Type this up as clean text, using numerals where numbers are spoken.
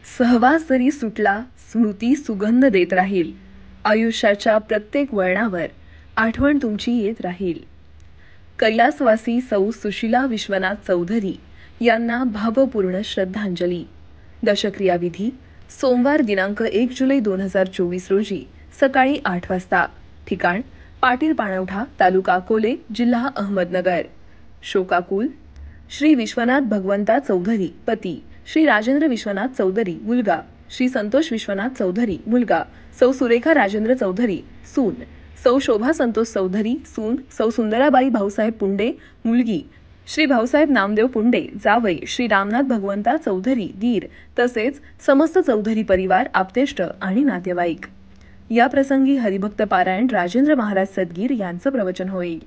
सहवास जरी सुटला, स्मृती सुगंध देत राहील. आयुष्याच्या प्रत्येक वळणावर आठवण तुमची येत राहील. कैलासवासी सौ सुशीला विश्वनाथ चौधरी यांना भावपूर्ण श्रद्धांजली. दशक्रिया विधी सोमवार दिनांक 1 जुलै 2024 रोजी सकाळी 8 वाजता. ठिकाण पाटील पाणवठा, तालुका अकोले, जिल्हा अहमदनगर. शोकाकुल श्री विश्वनाथ भगवंता चौधरी पती, श्री राजेंद्र विश्वनाथ चौधरी मुलगा, श्री संतोष विश्वनाथ चौधरी मुलगा, सौ सुरेखा राजेंद्र चौधरी सून, सौ शोभा संतोष चौधरी सून, सौ सुंदराबाई भाऊसाहेब पुंडे मुलगी, श्री भाऊसाहेब नामदेव पुंडे जावई, श्री रामनाथ भगवंता चौधरी दीर, तसेच समस्त चौधरी परिवार, आप्तेष्ट आणि नातेवाईक. या प्रसंगी हरिभक्त पारायण राजेंद्र महाराज सदगीर यांचं प्रवचन होईल.